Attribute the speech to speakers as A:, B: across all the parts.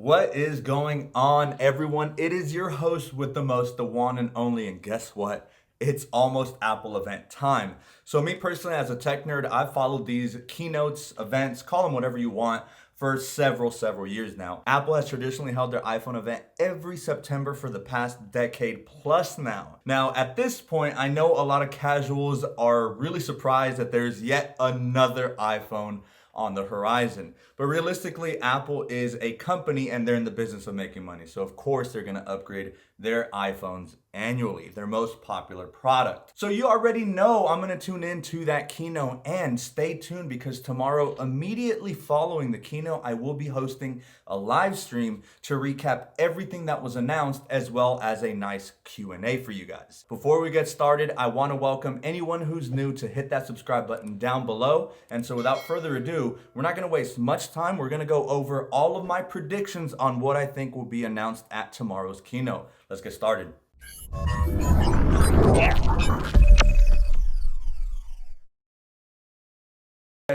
A: What is going on, everyone? It is your host with the most, the one and only, and guess what? It's almost Apple event time. So me personally, as a tech nerd, I've followed these keynotes, events, call them whatever you want, for several years now. Apple has traditionally held their iPhone event every September for the past decade plus now. Now, at this point, I know a lot of casuals are really surprised that there's yet another iPhone on the horizon. But realistically, Apple is a company and they're in the business of making money. So of course they're gonna upgrade their iPhones annually, their most popular product. So you already know I'm gonna tune into that keynote, and stay tuned because tomorrow, immediately following the keynote, I will be hosting a live stream to recap everything that was announced, as well as a nice Q&A for you guys. Before we get started, I wanna welcome anyone who's new to hit that subscribe button down below. And so without further ado, we're not gonna waste much time. We're gonna go over all of my predictions on what I think will be announced at tomorrow's keynote. Let's get started.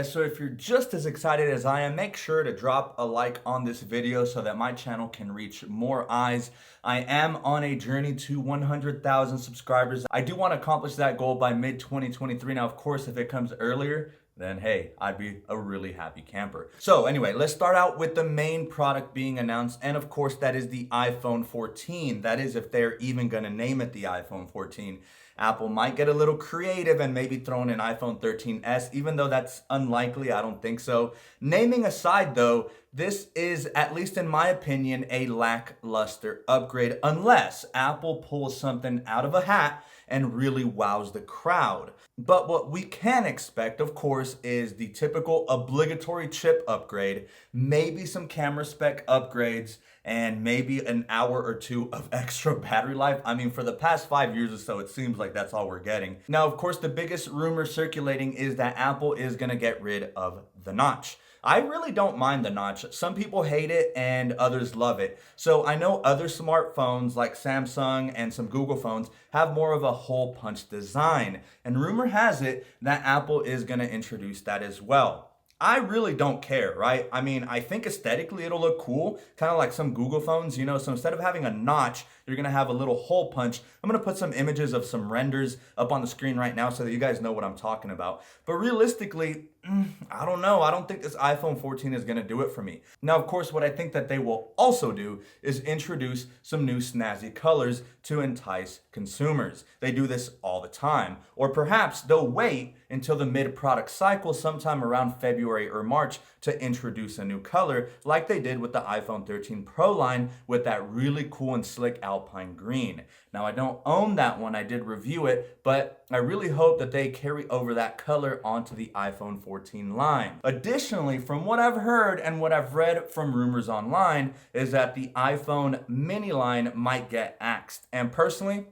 A: So if you're just as excited as I am, make sure to drop a like on this video so that my channel can reach more eyes. I am on a journey to 100,000 subscribers. I do want to accomplish that goal by mid-2023. Now, of course, if it comes earlier, then hey, I'd be a really happy camper. So anyway, let's start out with the main product being announced, and of course that is the iPhone 14. That is, if they're even gonna name it the iPhone 14. Apple might get a little creative and maybe throw in an iPhone 13s, even though that's unlikely. I don't think so. Naming aside though, this is, at least in my opinion, a lackluster upgrade unless Apple pulls something out of a hat and really wows the crowd. But what we can expect, of course, is the typical obligatory chip upgrade, maybe some camera spec upgrades, and maybe an hour or two of extra battery life. I mean, for the past 5 years or so, it seems like that's all we're getting. Now, of course, the biggest rumor circulating is that Apple is gonna get rid of the notch. I really don't mind the notch. Some people hate it and others love it. So I know other smartphones like Samsung and some Google phones have more of a hole punch design. And rumor has it that Apple is gonna introduce that as well. I really don't care, right? I mean, I think aesthetically it'll look cool, kind of like some Google phones, you know, so instead of having a notch, you're gonna have a little hole punch. I'm gonna put some images of some renders up on the screen right now so that you guys know what I'm talking about. But realistically, I don't know. I don't think this iPhone 14 is gonna do it for me. Now, of course, what I think that they will also do is introduce some new snazzy colors to entice consumers. They do this all the time. Or perhaps they'll wait until the mid-product cycle sometime around February or March to introduce a new color, like they did with the iPhone 13 Pro line with that really cool and slick Alpine green. Now, I don't own that one. I did review it, but I really hope that they carry over that color onto the iPhone 14 line. Additionally, from what I've heard and what I've read from rumors online, is that the iPhone mini line might get axed. And personally,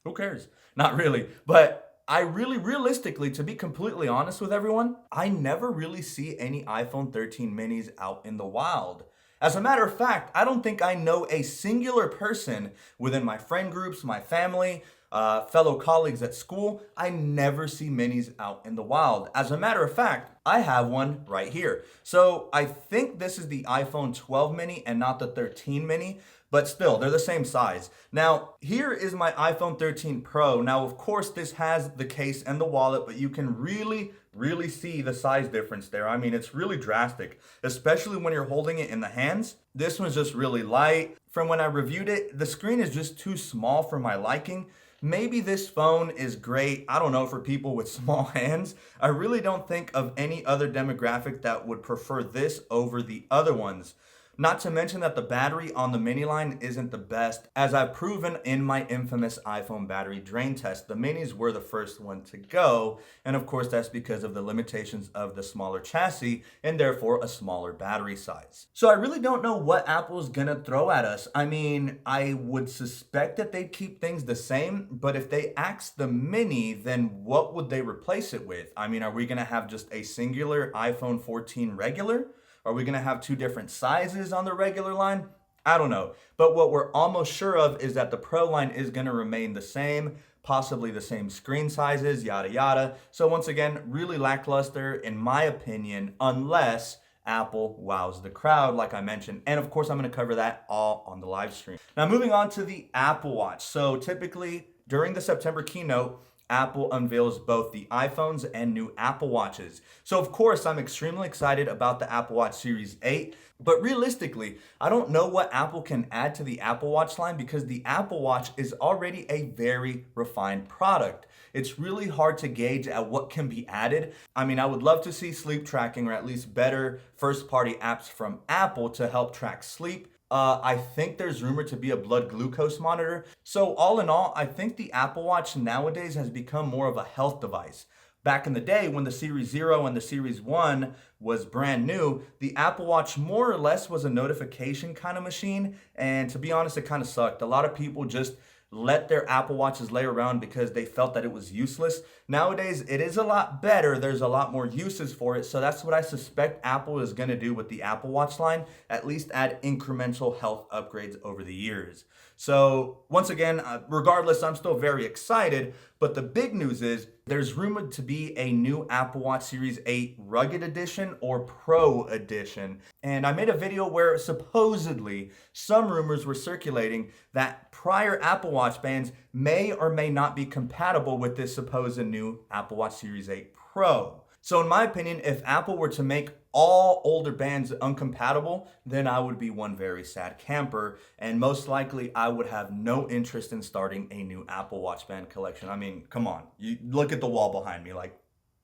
A: who cares? Not really. But I really, realistically, to be completely honest with everyone, I never really see any iPhone 13 minis out in the wild. As a matter of fact, I don't think I know a singular person within my friend groups, my family, fellow colleagues at school. I never see minis out in the wild. As a matter of fact, I have one right here. So I think this is the iPhone 12 mini and not the 13 mini. But still, they're the same size. Now, here is my iPhone 13 Pro. Now, of course, this has the case and the wallet, but you can really see the size difference there. I mean, it's really drastic, especially when you're holding it in the hands. This one's just really light. From when I reviewed it, the screen is just too small for my liking. Maybe this phone is great, I don't know, for people with small hands. I really don't think of any other demographic that would prefer this over the other ones. Not to mention that the battery on the mini line isn't the best, as I've proven in my infamous iPhone battery drain test. The minis were the first one to go, and of course that's because of the limitations of the smaller chassis and therefore a smaller battery size. So I really don't know what Apple's gonna throw at us. I mean, I would suspect that they'd keep things the same, but if they axe the mini, then what would they replace it with? I mean, are we gonna have just a singular iPhone 14 regular? Are we gonna have two different sizes on the regular line? I don't know. But what we're almost sure of is that the Pro line is gonna remain the same, possibly the same screen sizes, yada yada. So once again, really lackluster in my opinion, unless Apple wows the crowd, like I mentioned. And of course, I'm going to cover that all on the live stream. Now, moving on to the Apple Watch. So typically during the September keynote, Apple unveils both the iPhones and new Apple Watches. So of course, I'm extremely excited about the Apple Watch Series 8, but realistically, I don't know what Apple can add to the Apple Watch line because the Apple Watch is already a very refined product. It's really hard to gauge at what can be added. I mean, I would love to see sleep tracking or at least better first-party apps from Apple to help track sleep. I think there's rumored to be a blood glucose monitor. So all in all, I think the Apple Watch nowadays has become more of a health device. Back in the day when the Series 0 and the Series 1 was brand new, the Apple Watch more or less was a notification kind of machine. And to be honest, it kind of sucked. A lot of people just let their Apple Watches lay around because they felt that it was useless. Nowadays, it is a lot better. There's a lot more uses for it. So that's what I suspect Apple is going to do with the Apple Watch line, at least add incremental health upgrades over the years. So once again, regardless, I'm still very excited. But the big news is there's rumored to be a new Apple Watch Series 8 Rugged Edition or Pro Edition. And I made a video where supposedly some rumors were circulating that prior Apple Watch bands may or may not be compatible with this supposed new Apple Watch Series 8 Pro. So in my opinion, if Apple were to make all older bands uncompatible, then I would be one very sad camper, and most likely I would have no interest in starting a new Apple Watch band collection. I mean, come on, you look at the wall behind me, like.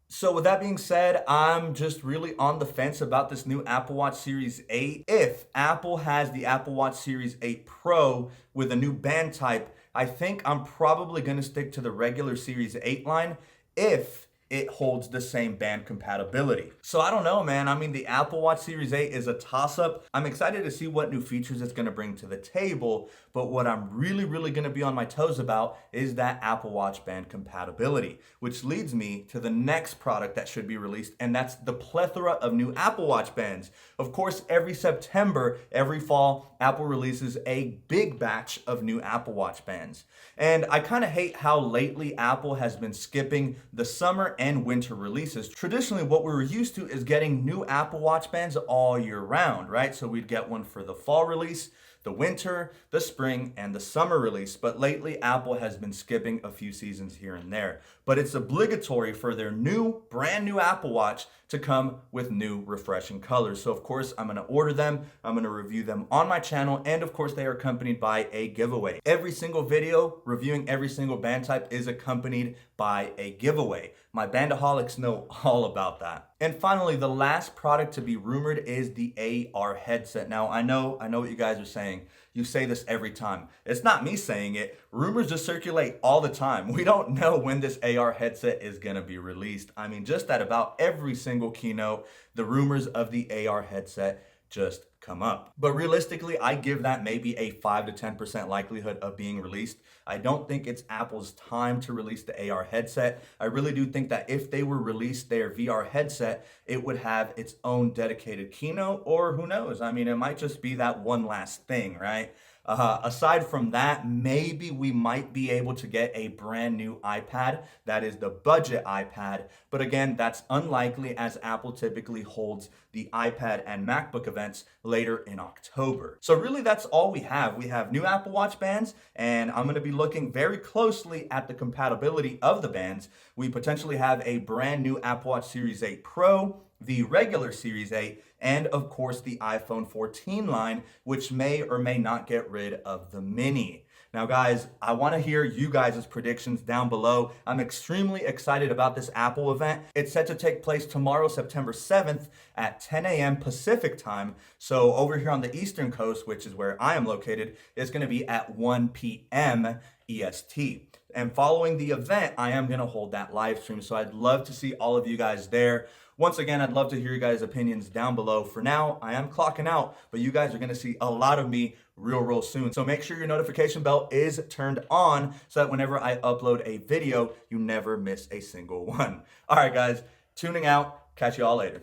A: So with that being said, I'm just really on the fence about this new Apple Watch Series 8. If Apple has the Apple Watch Series 8 Pro with a new band type, I think I'm probably going to stick to the regular Series 8 line if it holds the same band compatibility. So I don't know, man. I mean, the Apple Watch Series 8 is a toss-up. I'm excited to see what new features it's going to bring to the table, but what I'm really going to be on my toes about is that Apple Watch band compatibility, which leads me to the next product that should be released, and that's the plethora of new Apple Watch bands. Of course, every September, every fall, Apple releases a big batch of new Apple Watch bands. And I kind of hate how lately Apple has been skipping the summer and winter releases. Traditionally, what we were used to is getting new Apple Watch bands all year round, right? So we'd get one for the fall release, the winter, the spring, and the summer release. But lately, Apple has been skipping a few seasons here and there. But it's obligatory for their brand new Apple Watch to come with new refreshing colors. So of course, I'm gonna order them, I'm gonna review them on my channel, and of course, they are accompanied by a giveaway. Every single video reviewing every single band type is accompanied by a giveaway. My bandaholics know all about that. And finally, the last product to be rumored is the AR headset. Now, I know what you guys are saying. You say this every time. It's not me saying it. Rumors just circulate all the time. We don't know when this AR headset is gonna be released. I mean, just at about every single keynote, the rumors of the AR headset just come up. But realistically, I give that maybe a 5 to 10% likelihood of being released. I don't think it's Apple's time to release the AR headset. I really do think that if they were released their VR headset, it would have its own dedicated keynote, or who knows? I mean, it might just be that one last thing, right? Aside from that, maybe we might be able to get a brand new iPad. That is the budget iPad. But again, that's unlikely as Apple typically holds the iPad and MacBook events later in October. So really that's all we have. We have new Apple Watch bands, and I'm gonna be looking very closely at the compatibility of the bands. We potentially have a brand new Apple Watch Series 8 Pro, the regular Series 8, and of course the iPhone 14 line, which may or may not get rid of the mini. Now guys, I want to hear you guys' predictions down below. I'm extremely excited about this Apple event. It's set to take place tomorrow, September 7th at 10 a.m. Pacific time. So over here on the Eastern Coast, which is where I am located, it's going to be at 1 p.m. EST. And following the event, I am going to hold that live stream. So I'd love to see all of you guys there. Once again, I'd love to hear you guys' opinions down below. For now, I am clocking out, but you guys are going to see a lot of me real soon. So make sure your notification bell is turned on so that whenever I upload a video, you never miss a single one. All right, guys, tuning out. Catch you all later.